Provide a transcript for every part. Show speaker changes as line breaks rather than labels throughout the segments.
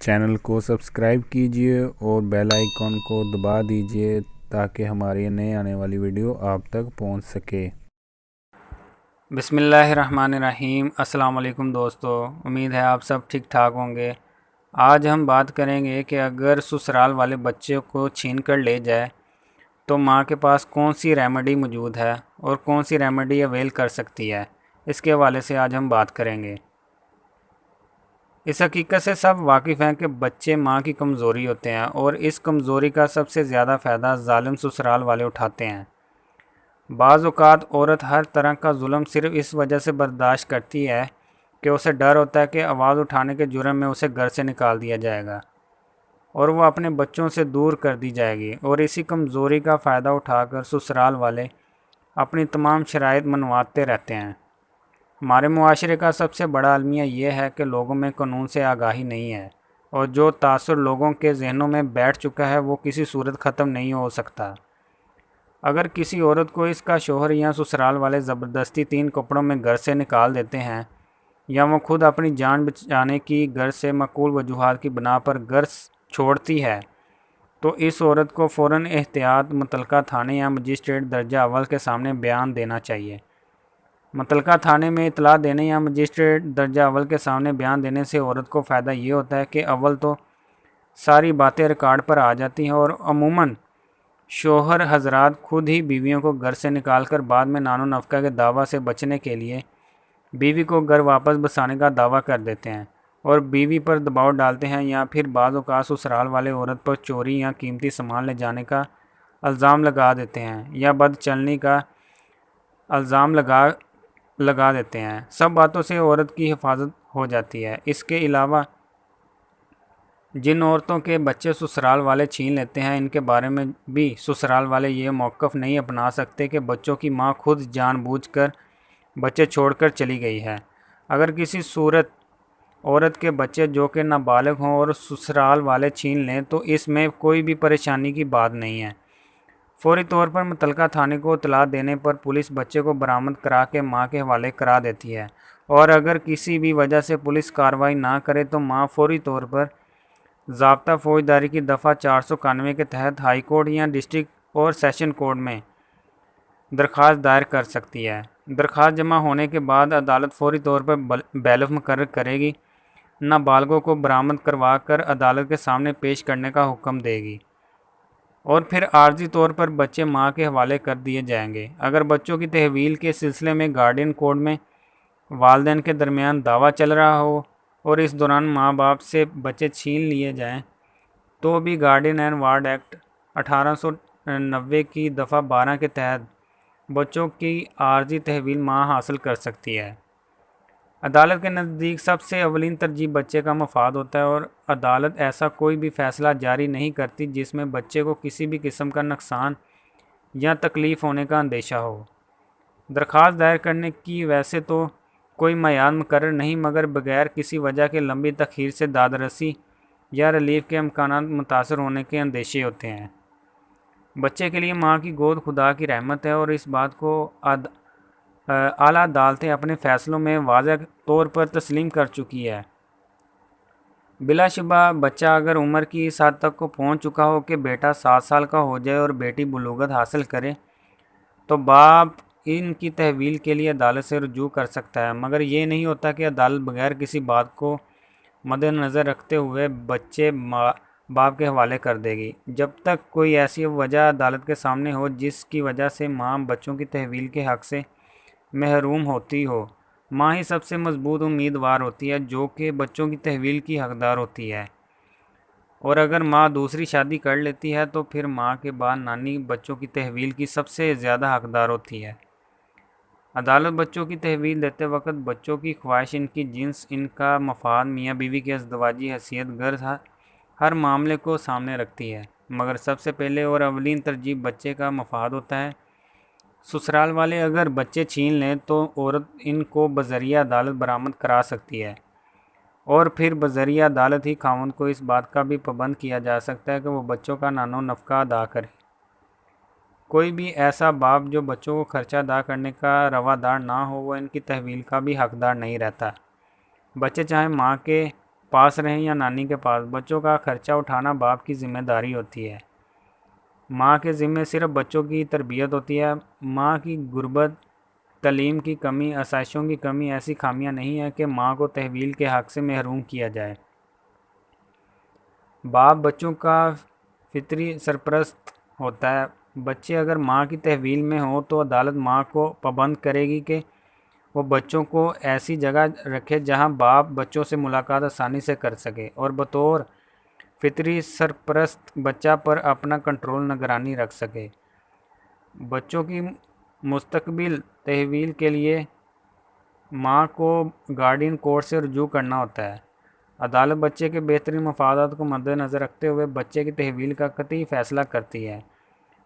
Channel को subscribe कीजिए और बेल आइकॉन को दबा दीजिए ताकि हमारी नए आने वाली वीडियो आप तक पहुंच सके।
बिस्मिल्लाहिर्रहमानिर्रहीम। अस्सलाम वालेकुम दोस्तों, उम्मीद है आप सब ठीक ठाक होंगे। आज हम बात करेंगे कि अगर ससुराल वाले बच्चे को छीन कर ले जाए तो माँ के पास कौन सी रेमेडी मौजूद है और कौन सी रेमेडी अवेल कर सकती है। इसके हवाले से आज हम बात करेंगे। इस हकीकत से सब वाकिफ़ हैं कि बच्चे माँ की कमज़ोरी होते हैं और इस कमज़ोरी का सबसे ज़्यादा फ़ायदा ज़ालिम ससुराल वाले उठाते हैं। बाज़ औक़ात औरत हर तरह का जुल्म सिर्फ़ इस वजह से बर्दाश्त करती है कि उसे डर होता है कि आवाज़ उठाने के जुर्म में उसे घर से निकाल दिया जाएगा और वह अपने बच्चों से दूर कर दी जाएगी। और इसी कमज़ोरी का फ़ायदा उठाकर ससुराल वाले अपनी तमाम शराइत मनवाते रहते हैं। हमारे मुआशरे का सबसे बड़ा अलमिया ये है कि लोगों में कानून से आगाही नहीं है और जो तासुर लोगों के जहनों में बैठ चुका है वो किसी सूरत ख़त्म नहीं हो सकता। अगर किसी औरत को इसका शौहर या ससुराल वाले ज़बरदस्ती 3 कपड़ों में घर से निकाल देते हैं या वो खुद अपनी जान बचाने की घर से मकबूल वजूहात की बिना पर घर छोड़ती है तो इस औरत को फ़ौरन एहतियात मुतलका थाने या मजिस्ट्रेट दर्जा अव्वल के सामने बयान देना चाहिए। मुतलका थाने में इतला देने या मजिस्ट्रेट दर्जा अव्वल के सामने बयान देने से औरत को फ़ायदा ये होता है कि अव्वल तो सारी बातें रिकॉर्ड पर आ जाती हैं और अमूमन शौहर हजरात खुद ही बीवियों को घर से निकालकर बाद में नानो नफ़का के दावा से बचने के लिए बीवी को घर वापस बसाने का दावा कर देते हैं और बीवी पर दबाव डालते हैं या फिर बाज़ औक़ात ससुराल वाले औरत पर चोरी या कीमती सामान ले जाने का इल्ज़ाम लगा देते हैं या बदचलनी का इल्ज़ाम लगा देते हैं। सब बातों से औरत की हिफाजत हो जाती है। इसके अलावा जिन औरतों के बच्चे ससुराल वाले छीन लेते हैं इनके बारे में भी ससुराल वाले ये मौक़िफ़ नहीं अपना सकते कि बच्चों की माँ खुद जानबूझकर बच्चे छोड़कर चली गई है। अगर किसी सूरत औरत के बच्चे जो कि नाबालिग हों और ससुराल वाले छीन लें तो इसमें कोई भी परेशानी की बात नहीं है। फ़ौरी तौर पर मुतलका थाने को इत्तला देने पर पुलिस बच्चे को बरामद करा के माँ के हवाले करा देती है और अगर किसी भी वजह से पुलिस कार्रवाई ना करे तो माँ फ़ौरी तौर पर ज़ाब्ता फ़ौजदारी की दफ़ा 491 के तहत हाई कोर्ट या डिस्ट्रिक्ट और सेशन कोर्ट में दरख्वास्त दायर कर सकती है। दरख्वास्त जमा होने के बाद अदालत फ़ौरी तौर पर बैलफ मुकर्रर करेगी, नाबालगों को बरामद करवा कर अदालत के सामने पेश करने का हुक्म देगी और फिर आर्जी तौर पर बच्चे माँ के हवाले कर दिए जाएंगे। अगर बच्चों की तहवील के सिलसिले में गार्डियन कोर्ट में वालिदैन के दरमियान दावा चल रहा हो और इस दौरान माँ बाप से बच्चे छीन लिए जाएं तो भी गार्डियन एंड वार्ड एक्ट 1890 की दफ़ा 12 के तहत बच्चों की आर्जी तहवील माँ हासिल कर सकती है। अदालत के नज़दीक सबसे अवलीन तरजीह बच्चे का मफाद होता है और अदालत ऐसा कोई भी फ़ैसला जारी नहीं करती जिसमें बच्चे को किसी भी किस्म का नुकसान या तकलीफ़ होने का अंदेशा हो। दरख्वास्त दायर करने की वैसे तो कोई मयाद मुकर्रर नहीं मगर बग़ैर किसी वजह के लंबी तख़ीर से दादरसी या रिलीफ़ के इम्कानात मुतासर होने के अंदेशे होते हैं। बच्चे के लिए माँ की गोद खुदा की रहमत है और इस बात को आला अदालतें अपने फ़ैसलों में वाज़ेह तौर पर तस्लीम कर चुकी है। बिलाशुबा बच्चा अगर उम्र की इस हद तक को पहुँच चुका हो कि बेटा 7 साल का हो जाए और बेटी बुलूगत हासिल करे तो बाप इनकी तहवील के लिए अदालत से रुजू कर सकता है, मगर ये नहीं होता कि अदालत बग़ैर किसी बात को मद्देनज़र रखते हुए बच्चे बाप के हवाले कर देगी। जब तक कोई ऐसी वजह अदालत के सामने हो जिसकी वजह से माँ बच्चों की तहवील के हक़ से महरूम होती हो, माँ ही सबसे मजबूत उम्मीदवार होती है जो कि बच्चों की तहवील की हक़दार होती है। और अगर माँ दूसरी शादी कर लेती है तो फिर माँ के बाद नानी बच्चों की तहवील की सबसे ज़्यादा हक़दार होती है। अदालत बच्चों की तहवील देते वक्त बच्चों की ख्वाहिश, इनकी जिन्स, इनका मफाद, मियाँ बीवी की अज़दवाजी हैसियत, गर्ज हर मामले को सामने रखती है, मगर सबसे पहले और अवलीन तरजीह बच्चे का मफाद होता है। ससुराल वाले अगर बच्चे छीन लें तो औरत इनको बज़रिया अदालत बरामद करा सकती है और फिर बज़रिया अदालत ही खावंद को इस बात का भी पाबंद किया जा सकता है कि वो बच्चों का नानो नफ़का अदा करे। कोई भी ऐसा बाप जो बच्चों को खर्चा अदा करने का रवादार ना हो वो इनकी तहवील का भी हक़दार नहीं रहता। बच्चे चाहे माँ के پاس رہیں یا نانی کے پاس۔ بچوں کا خرچہ اٹھانا باپ کی ذمہ داری ہوتی ہے۔ ماں کے ذمہ صرف بچوں کی تربیت ہوتی ہے۔ ماں کی غربت، تعلیم کی کمی، آسائشوں کی کمی ایسی خامیاں نہیں ہیں کہ ماں کو تحویل کے حق سے محروم کیا جائے۔ باپ بچوں کا فطری سرپرست ہوتا ہے۔ بچے اگر ماں کی تحویل میں ہوں تو عدالت ماں کو پابند کرے گی کہ وہ بچوں کو ایسی جگہ رکھے جہاں باپ بچوں سے ملاقات آسانی سے کر سکے اور بطور فطری سرپرست بچہ پر اپنا کنٹرول نگرانی رکھ سکے۔ بچوں کی مستقبل تحویل کے لیے ماں کو گارڈین کورٹ سے رجوع کرنا ہوتا ہے۔ عدالت بچے کے بہترین مفادات کو مد نظر رکھتے ہوئے بچے کی تحویل کا قطعی فیصلہ کرتی ہے۔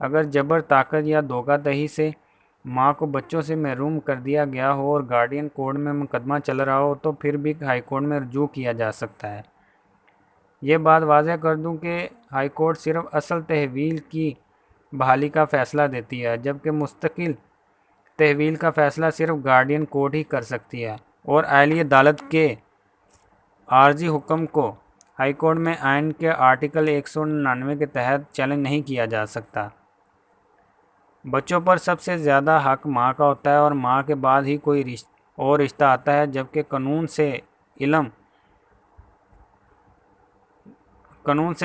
اگر جبر، طاقت یا دھوکہ دہی سے ماں کو بچوں سے محروم کر دیا گیا ہو اور گارڈین کورٹ میں مقدمہ چل رہا ہو تو پھر بھی ہائی کورٹ میں رجوع کیا جا سکتا ہے۔ یہ بات واضح کر دوں کہ ہائی کورٹ صرف اصل تحویل کی بحالی کا فیصلہ دیتی ہے، جبکہ مستقل تحویل کا فیصلہ صرف گارڈین کورٹ ہی کر سکتی ہے، اور اعلیٰ عدالت کے عارضی حکم کو ہائی کورٹ میں آئین کے آرٹیکل 199 کے تحت چیلنج نہیں کیا جا سکتا۔ بچوں پر سب سے زیادہ حق ماں کا ہوتا ہے اور ماں کے بعد ہی کوئی اور رشتہ آتا ہے، جبکہ قانون سے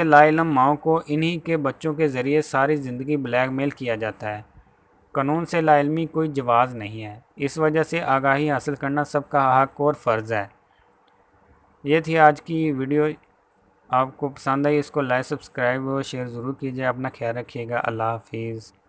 لا علم ماؤں کو انہی کے بچوں کے ذریعے ساری زندگی بلیک میل کیا جاتا ہے۔ قانون سے لا علمی کوئی جواز نہیں ہے، اس وجہ سے آگاہی حاصل کرنا سب کا حق اور فرض ہے۔ یہ تھی آج کی ویڈیو، آپ کو پسند آئی اس کو لائک، سبسکرائب اور شیئر ضرور کیجیے۔ اپنا خیال رکھیے گا۔ اللہ حافظ۔